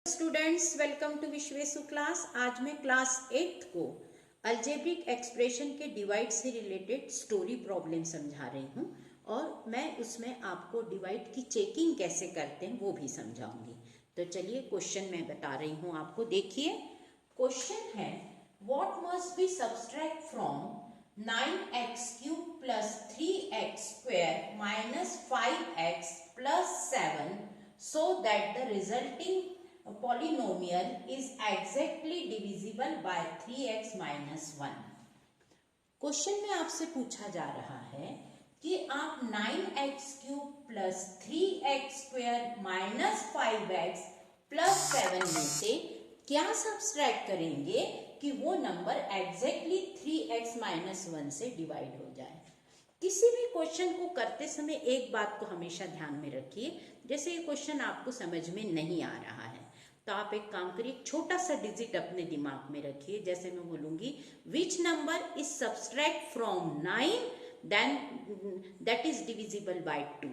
Students, welcome to Vishweshu class. आज मैं class 8 को अलजेब्रिक एक्सप्रेशन के डिवाइड से रिलेटेड स्टोरी प्रॉब्लम समझा रही हूँ और मैं उसमें आपको डिवाइड की चेकिंग कैसे करते हैं वो भी समझाऊंगी। तो चलिए क्वेश्चन मैं बता रही हूँ आपको। देखिए क्वेश्चन है, what must be subtract from 9x cube plus 3x square minus 5x plus 7 so that the resulting polynomial is exactly divisible by 3x minus 1। Question में आपसे पूछा जा रहा है कि आप 9x cube plus 3x square minus 5x plus 7 में से क्या सब्सट्रैक्ट करेंगे कि वो नंबर एग्जैक्टली 3x माइनस 1 से डिवाइड हो जाए। किसी भी क्वेश्चन को करते समय एक बात को हमेशा ध्यान में रखिए, जैसे ये क्वेश्चन आपको समझ में नहीं आ रहा है तो आप एक काम करिए, छोटा सा डिजिट अपने दिमाग में रखिए। जैसे मैं बोलूंगी which number is subtract from 9 then that is divisible by 2।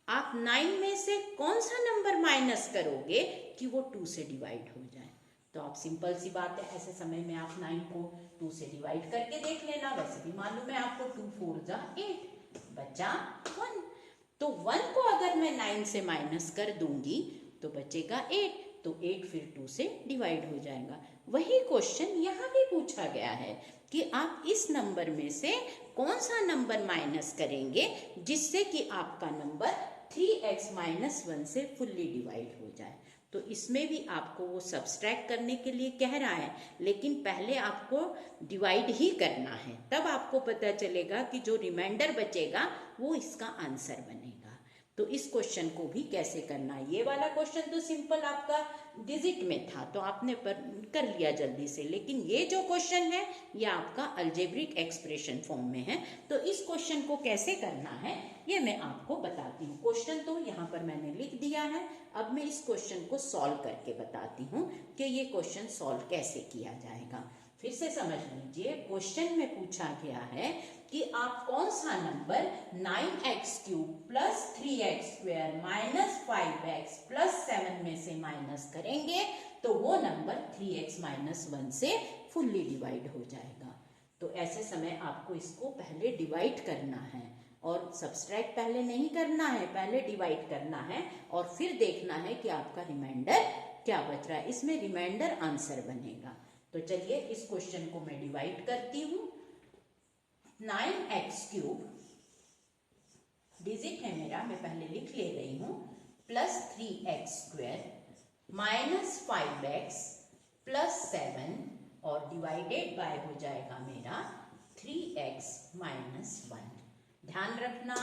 आप 9 में से कौन सा नंबर माइनस करोगे कि वो 2 से डिवाइड हो जाए। तो आप सिंपल सी बात है, ऐसे समय में आप 9 को 2 से डिवाइड करके देख लेना। वैसे भी मालूम है आपको, 2 4 जा 8 बचा 1। तो 1 को अगर मैं 9 से माइनस कर दूंगी तो बचेगा 8, तो 8 फिर 2 से डिवाइड हो जाएगा। वही क्वेश्चन यहाँ भी पूछा गया है कि आप इस नंबर में से कौन सा नंबर माइनस करेंगे जिससे कि आपका नंबर 3x माइनस 1 से फुल्ली डिवाइड हो जाए। तो इसमें भी आपको वो सब्सट्रैक्ट करने के लिए कह रहा है, लेकिन पहले आपको डिवाइड ही करना है, तब आपको पता चलेगा कि जो रिमाइंडर बचेगा वो इसका आंसर बनेगा। तो इस क्वेश्चन को भी कैसे करना है। ये वाला क्वेश्चन तो सिंपल आपका डिजिट में था तो आपने कर लिया जल्दी से, लेकिन ये जो क्वेश्चन है ये आपका अलजेब्रिक एक्सप्रेशन फॉर्म में है। तो इस क्वेश्चन को कैसे करना है ये मैं आपको बताती हूँ। क्वेश्चन तो यहाँ पर मैंने लिख दिया है, अब मैं इस क्वेश्चन को सॉल्व करके बताती हूँ कि ये क्वेश्चन सॉल्व कैसे किया जाएगा। फिर से समझ लीजिए, क्वेश्चन में पूछा गया है कि आप कौन सा number 9x cube plus 3x square minus 5x plus 7 में से माइनस करेंगे तो वो नंबर 3x माइनस 1 से फुल्ली डिवाइड हो जाएगा। तो ऐसे समय आपको इसको पहले डिवाइड करना है और सब्सट्रैक्ट पहले नहीं करना है, पहले डिवाइड करना है और फिर देखना है कि आपका रिमाइंडर क्या बच रहा है। इसमें रिमाइंडर आंसर बनेगा। तो चलिए इस क्वेश्चन को मैं डिवाइड करती हूँ। 9x क्यूब डिजिट है मेरा, मैं पहले लिख ले रही हूँ, plus 3x square minus 5x plus 7 और डिवाइडेड बाय हो जाएगा मेरा 3x माइनस 1। ध्यान रखना,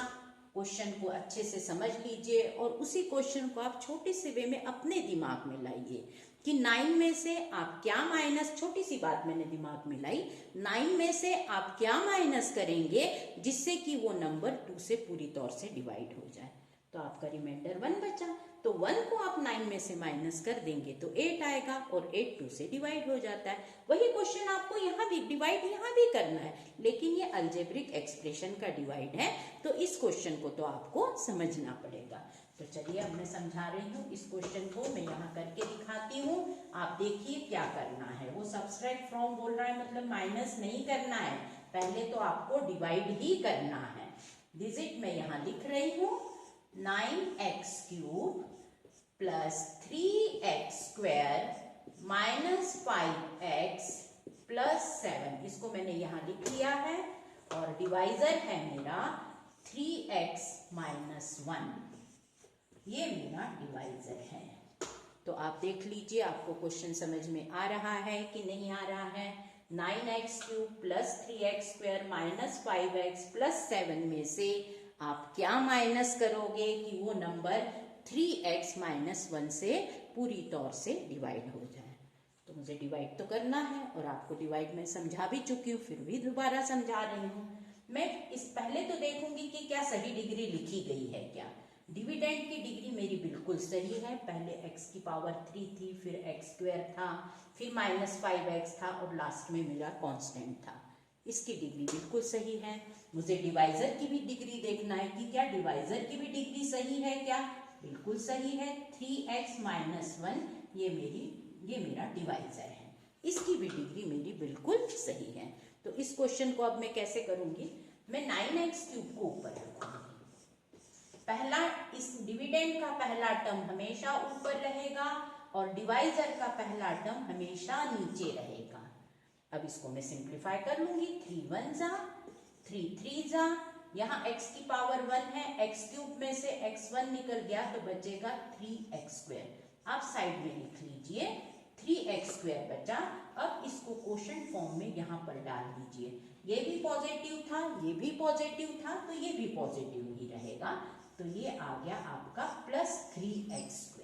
क्वेश्चन को अच्छे से समझ लीजिए और उसी क्वेश्चन को आप छोटे से वे में अपने दिमाग में लाइए कि 9 में से आप क्या माइनस, छोटी सी बात मैंने दिमाग में लाई, 9 में से आप क्या माइनस करेंगे जिससे कि वो नंबर 2 से पूरी तौर से डिवाइड हो जाए। तो आपका रिमाइंडर 1 बचा, तो 1 को आप 9 में से माइनस कर देंगे तो 8 आएगा और 8 2 से डिवाइड हो जाता है। वही क्वेश्चन आपको यहाँ भी डिवाइड यहाँ भी करना है, लेकिन ये अलजेब्रिक एक्सप्रेशन का डिवाइड है तो इस क्वेश्चन को तो आपको समझना पड़ेगा। तो चलिए अब मैं समझा रही हूँ इस क्वेश्चन को, मैं यहाँ करके दिखाती हूँ। आप देखिए क्या करना है। वो सब्सट्रैक्ट फ्रॉम बोल रहा है, मतलब माइनस नहीं करना है, पहले तो आपको डिवाइड ही करना है। डिजिट मैं यहाँ लिख रही हूँ, 9x cube plus 3x square minus 5x plus 7, इसको मैंने यहाँ लिख लिया है और डिवाइजर है मेरा 3x माइनस 1, ये मेरा डिवाइजर है। तो आप देख लीजिए आपको क्वेश्चन समझ में आ रहा है कि नहीं आ रहा है। 9x cube plus 3x square minus 5x plus 7 में से आप क्या माइनस करोगे कि वो नंबर 3x माइनस 1 से पूरी तौर से डिवाइड हो जाए। तो मुझे डिवाइड तो करना है और आपको डिवाइड मैं समझा भी चुकी हूँ, फिर भी दोबारा समझा रही हूँ। मैं इस पहले तो देखूंगी कि क्या सही डिग्री लिखी गई है क्या। डिविडेंड की डिग्री मेरी बिल्कुल सही है, पहले x की पावर 3 थी, फिर x स्क्वायर था, फिर माइनस 5x था और लास्ट में मेरा कांस्टेंट था। इसकी डिग्री बिल्कुल सही है। मुझे डिवाइजर की भी डिग्री देखना है कि क्या डिवाइजर की भी डिग्री सही है क्या। बिल्कुल सही है, 3x माइनस 1 ये मेरा डिवाइजर है, इसकी भी डिग्री मेरी बिल्कुल सही है। तो इस क्वेश्चन को अब मैं कैसे करूंगी, मैं 9x³ को ऊपर रखूंगी। पहला, इस डिविडेंड का पहला टर्म हमेशा ऊपर रहेगा और डिवाइजर का पहला टर्म हमेशा नीचे रहेगा। अब इसको मैं सिंप्लीफाई कर लूंगी, 3 1 जा 3 3 जा, यहाँ x की पावर 1 है, x³ में से x1 निकल गया तो बचेगा 3x²। आप साइड में लिख लीजिए 3x² बचा। अब इसको क्वोशंट फॉर्म में यहाँ पर डाल दीजिए, ये भी पॉजिटिव था, ये भी पॉजिटिव था, तो ये भी पॉजिटिव ही रहेगा, तो ये आ गया आपका +3x²।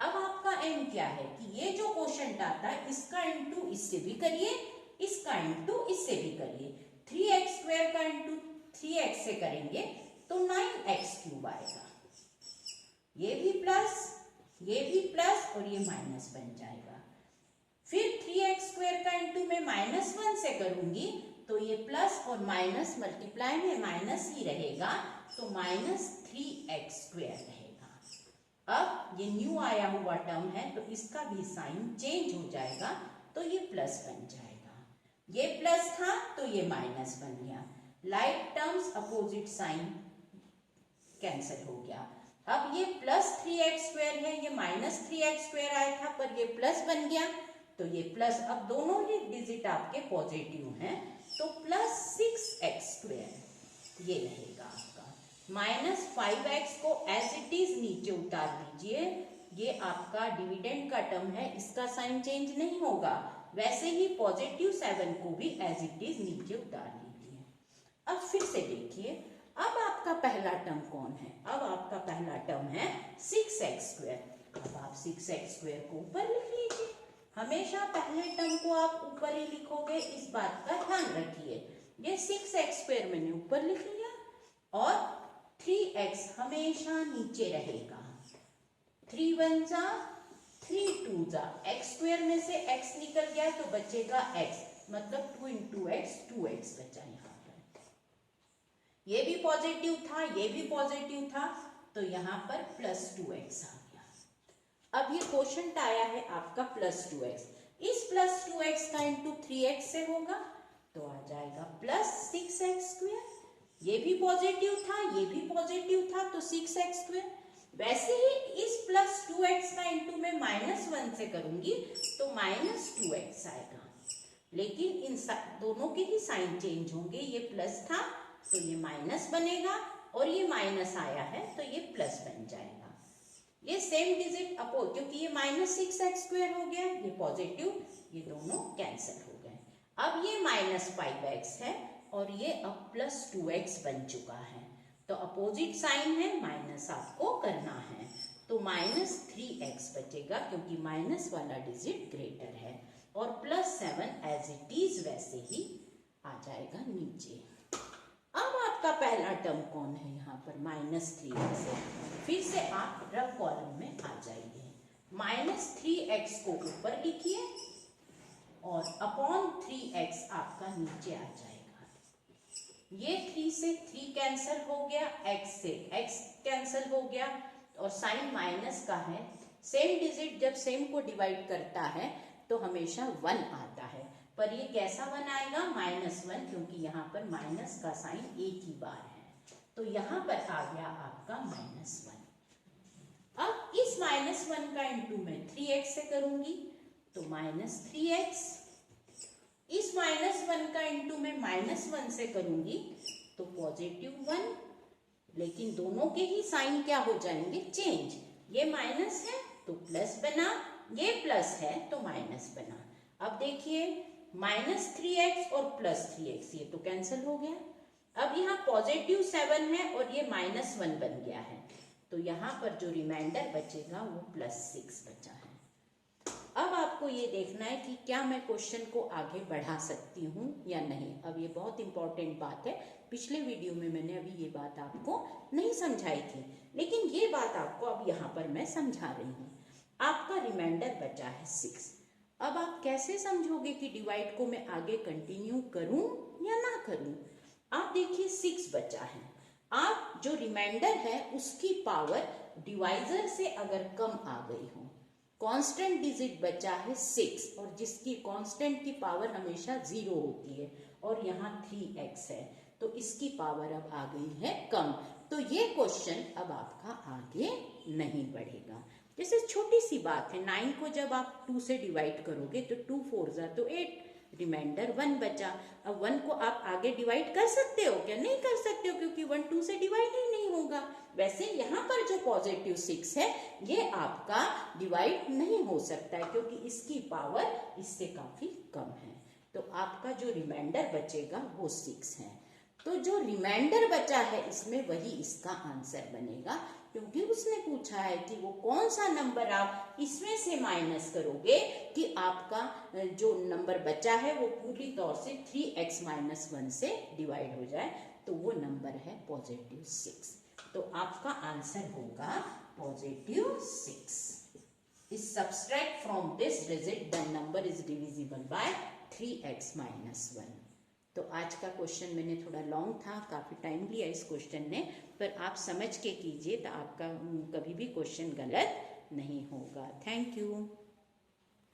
अब आपका एम क्या है कि ये जो क्वोशंट आता है इसका इंटू इससे भी करिए, इसका इंटू इससे भी करिए। 3x² का इंटू 3x से करेंगे तो 9x³ आएगा, ये भी प्लस, ये भी प्लस और ये माइनस बन जाएगा। फिर 3x² का इंटू में -1 से करूंगी तो ये प्लस और माइनस मल्टीप्लाई में माइनस ही रहेगा, तो -3x² रहेगा। अब ये न्यू आया हुआ टर्म है तो इसका भी साइन चेंज हो जाएगा, तो ये प्लस बन जाएगा। ये प्लस था तो ये माइनस बन गया, like terms opposite sign cancel हो गया। अब ये +3x² है, ये -3x² आया था पर ये प्लस बन गया, तो ये प्लस, अब दोनों ही डिजिट आपके पॉजिटिव हैं, तो +6x² ये रहेगा आपका। -5x को एज इट इज नीचे उतार दीजिए, ये आपका डिविडेंड का टर्म है, इसका साइन चेंज नहीं होगा, वैसे ही +7 को भी एज इट इज नीचे उतार दीजिए। अब फिर से देखिए, अब आपका पहला टर्म कौन है, अब आपका पहला टर्म है 6x²। अब आप 6x² को ऊपर लिख लीजिए, हमेशा पहले टर्म को आप ऊपर ही लिखोगे, इस बात का ध्यान रखिए। ये 6x² मैंने ऊपर लिख लिया और 3x हमेशा नीचे रहेगा। 3 1 जा 3 2 जा, x² में से x निकल गया तो बचेगा x, मतलब 2 × x 2x बचा। यहाँ पर ये भी पॉजिटिव था, ये भी पॉजिटिव था, तो यहाँ पर +2x आ गया। अब ये क्वोशंट आया है आपका +2x, इस +2x का इंटू 3x से होगा तो आ जाएगा +6x²। ये भी पॉजिटिव था, ये भी पॉजिटिव था, तो 6x²। वैसे ही इस +2x का इंटू में -1 से करूंगी तो -2x आएगा, लेकिन इन दोनों के ही साइन चेंज होंगे, ये प्लस था तो ये माइनस बनेगा और ये माइनस आया है तो ये प्लस बन जाएगा। ये सेम डिजिट क्योंकि ये -6x² हो गया, ये पॉजिटिव, ये दोनों कैंसिल हो गए। अब ये -5x है और ये अब +2x बन चुका है, तो अपोजिट साइन है, माइनस आपको करना है, तो -3x बचेगा क्योंकि माइनस वाला डिजिट ग्रेटर है, और +7 एज इट इज वैसे ही आ जाएगा नीचे। अब आपका पहला टर्म कौन है यहाँ पर, -3x है। फिर से आप रफ कॉलम में आ जाइए, -3x को ऊपर लिखिए और अपॉन 3x आपका नीचे आ जाएगा। ये 3 से 3 कैंसिल हो गया, x से x कैंसिल हो गया, और साइन माइनस का है। सेम डिजिट जब सेम को डिवाइड करता है तो हमेशा 1 आता है, पर ये कैसा 1 आएगा, -1, क्योंकि यहाँ पर माइनस का साइन एक ही बार है, तो यहाँ पर आ गया आपका -1। अब इस -1 का इंटू में 3x से करूंगी तो -3x, इस -1 का इंटू में -1 से करूंगी तो +1, लेकिन दोनों के ही साइन क्या हो जाएंगे, चेंज। ये माइनस है तो प्लस बना, ये प्लस है तो माइनस बना। अब देखिए -3x और +3x ये तो कैंसिल हो गया। अब यहाँ +7 है और ये -1 बन गया है, तो यहाँ पर जो रिमाइंडर बचेगा वो +6 बचा है। अब आपको ये देखना है कि क्या मैं क्वेश्चन को आगे बढ़ा सकती हूँ या नहीं। अब ये बहुत इंपॉर्टेंट बात है, पिछले वीडियो में मैंने अभी ये बात आपको नहीं समझाई थी, लेकिन ये बात आपको अब यहाँ पर मैं समझा रही हूँ। आपका रिमाइंडर बचा है 6। अब आप कैसे समझोगे कि डिवाइड को मैं आगे कंटिन्यू करूं या ना करूं। आप देखिए 6 बचा है, आप जो रिमाइंडर है उसकी पावर डिवाइजर से अगर कम आ गई हो, कांस्टेंट डिजिट बचा है 6 और जिसकी कांस्टेंट की पावर हमेशा 0 होती है और यहाँ 3x है, तो इसकी पावर अब आ गई है कम। तो ये क्वेश्चन अब आपका आगे नहीं बढ़ेगा। जैसे छोटी सी बात है, 9 को जब आप 2 से डिवाइड करोगे तो 2 4 जा तो 8, रिमाइंडर 1 बचा। अब 1 को आप आगे डिवाइड कर सकते हो क्या? नहीं कर सकते हो, क्योंकि 1 2 से डिवाइड ही नहीं होगा। वैसे यहाँ पर जो पॉजिटिव 6 है ये आपका डिवाइड नहीं हो सकता है, क्योंकि इसकी पावर इससे काफी कम है। तो आपका जो रिमाइंडर बचेगा वो 6 है। तो जो रिमाइंडर बचा है इसमें वही इसका आंसर बनेगा, क्योंकि उसने पूछा है कि वो कौन सा नंबर आप इसमें से माइनस करोगे कि आपका जो नंबर बचा है वो पूरी तौर से 3x - 1 से डिवाइड हो जाए, तो वो नंबर है पॉजिटिव 6। तो आपका आंसर होगा पॉजिटिव 6। इस subtract from this digit the number is divisible bye 3x - 1। तो आज का क्वेश्चन मैंने थोड़ा लॉन्ग था, काफ़ी टाइम लिया इस क्वेश्चन ने, पर आप समझ के कीजिए तो आपका कभी भी क्वेश्चन गलत नहीं होगा। Thank you.